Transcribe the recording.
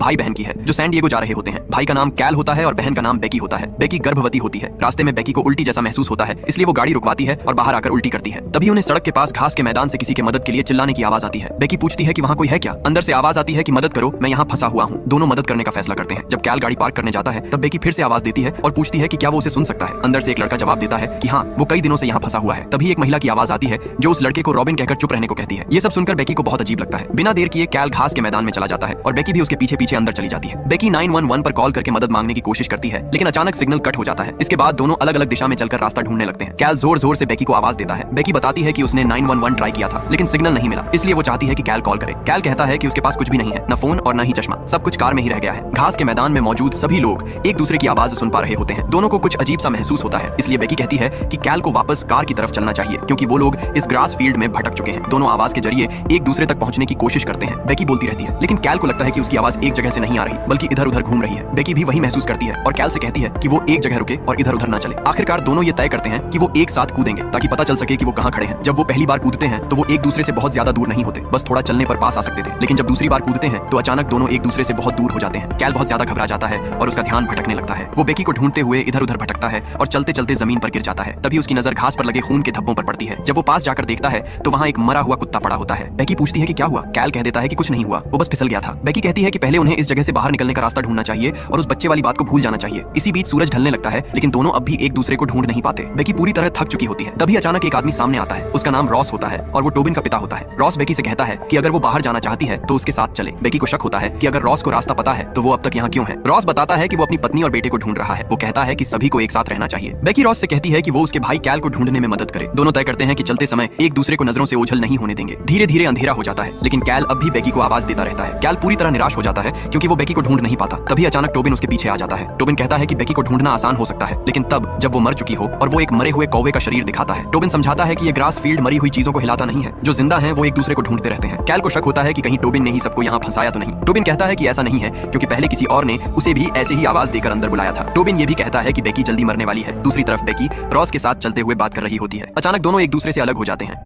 भाई बहन की है जो सैन डिएगो जा रहे होते हैं। भाई का नाम कैल होता है और बहन का नाम बेकी होता है। बेकी गर्भवती होती है। रास्ते में बेकी को उल्टी जैसा महसूस होता है, इसलिए वो गाड़ी रुकवाती है और बाहर आकर उल्टी करती है। तभी उन्हें सड़क के पास घास के मैदान से किसी के मदद के लिए चिल्लाने की आवाज आती है। बेकी पूछती है कि वहाँ कोई है क्या। अंदर से आवाज आती है कि मदद करो, मैं यहाँ फंसा हुआ हूँ। दोनों मदद करने का फैसला करते हैं। जब कैल गाड़ी पार्क करने जाता है तब बेकी फिर से आवाज देती है और पूछती है कि क्या वो उसे सुन सकता है। अंदर से एक लड़का जवाब देता है कि हाँ, वो कई दिनों से यहाँ फंसा हुआ है। तभी एक महिला की आवाज आती है जो उस लड़के को रॉबिन कहकर चुप रहने को कहती है। ये सब सुनकर बेकी को बहुत अजीब लगता है। बिना देर किए कैल घास के मैदान में चला जाता है और बेकी भी उसके पीछे पीछे अंदर चली जाती है। बेकी 911 पर कॉल करके मदद मांगने की कोशिश करती है, लेकिन अचानक सिग्नल कट हो जाता है। इसके बाद दोनों अलग अलग दिशा में चलकर रास्ता ढूंढने लगते हैं। कैल जोर जोर से बेकी को आवाज देता है। बेकी बताती है कि उसने 911 ट्राई किया था लेकिन सिग्नल नहीं मिला, इसलिए वो चाहती है कि कैल कॉल करे। कैल कहता है कि उसके पास कुछ भी नहीं है, न फोन और न ही चश्मा, सब कुछ कार में ही रह गया है। घास के मैदान में मौजूद सभी लोग एक दूसरे की आवाज सुन पा रहे होते हैं। दोनों को कुछ अजीब सा महसूस होता है, इसलिए बेकी कहती है कि कैल को वापस कार की तरफ चलना चाहिए क्योंकि वो लोग इस ग्रास फील्ड में भटक चुके हैं। दोनों आवाज के जरिए एक दूसरे तक पहुंचने की कोशिश करते हैं। बेकी बोलती रहती है लेकिन कैल को लगता है कि उसकी आवाज एक जगह से नहीं आ रही बल्कि इधर उधर घूम रही है। बेकी भी वही महसूस करती है और कैल से कहती है कि वो एक जगह रुके और इधर उधर ना चले। आखिरकार दोनों ये तय करते हैं कि वो एक साथ कूदेंगे ताकि पता चल सके कि वो कहां खड़े हैं। जब वो पहली बार कूदते हैं तो वो एक दूसरे से बहुत ज्यादा दूर नहीं होते, बस थोड़ा चलने पर पास आ सकते थे। लेकिन जब दूसरी बार कूदते हैं तो अचानक दोनों एक दूसरे से बहुत दूर हो जाते हैं। कैल बहुत ज्यादा घबरा जाता है और उसका ध्यान भटकने लगता है। वो बेकी को ढूंढते हुए इधर उधर भटकता है और चलते चलते जमीन पर गिर जाता है। तभी उसकी नजर घास पर लगे खून के धब्बों पर पड़ती है। जब वो पास जाकर देखता है तो वहाँ एक मरा हुआ कुत्ता पड़ा होता है। बेकी पूछती है कि क्या हुआ। कैल कह देता है कि कुछ नहीं हुआ, वो बस फिसल गया था। बेकी कहती है कि पहले उन्हें इस जगह से बाहर निकलने का रास्ता ढूंढना चाहिए और उस बच्चे वाली बात को भूल जाना चाहिए। इसी बीच सूरज ढलने लगता है लेकिन दोनों अब भी एक दूसरे को ढूंढ नहीं पाते। बेकी पूरी तरह थक चुकी होती है। तभी अचानक एक आदमी सामने आता है। उसका नाम रॉस होता है और वो टोबिन का पिता होता है। रॉस बेकी से कहता है कि अगर वो बाहर जाना चाहती है तो उसके साथ चले। बेकी को शक होता है कि अगर रॉस को रास्ता पता है तो वो अब तक यहाँ क्यों है। रॉस बताता है कि वो अपनी पत्नी और बेटे को ढूंढ रहा है। वो कहता है कि सभी को एक साथ रहना चाहिए। बेकी रॉस से कहती है कि वो उसके भाई कैल को ढूंढने में मदद करे। दोनों तय करते हैं कि चलते समय एक दूसरे को नजरों से ओझल नहीं होने देंगे। धीरे धीरे अंधेरा हो जाता है लेकिन कैल अब भी बेकी को आवाज देता रहता है। कैल पूरी तरह निराश हो जाता है क्योंकि वो बेकी को ढूंढ नहीं पाता। तभी अचानक टोबिन उसके पीछे आ जाता है। टोबिन कहता है कि बेकी को ढूंढना आसान हो सकता है लेकिन तब जब वो मर चुकी हो और वो एक मरे हुए कौवे का शरीर दिखाता है। टोबिन समझाता है कि ये ग्रास फील्ड मरी हुई चीजों को हिलाता नहीं है, जो जिंदा हैं वो एक दूसरे को ढूंढते रहते हैं। कैल को शक होता है कि कहीं टोबिन ने ही सबको यहाँ फंसाया तो नहीं। टोबिन कहता है कि ऐसा नहीं है क्योंकि पहले किसी और ने उसे भी ऐसे ही आवाज देकर अंदर बुलाया था। टोबिन ये भी कहता है कि बेकी जल्दी मरने वाली है। दूसरी तरफ बेकी रॉस के साथ चलते हुए बात कर रही होती है। अचानक दोनों एक दूसरे से अलग हो जाते हैं।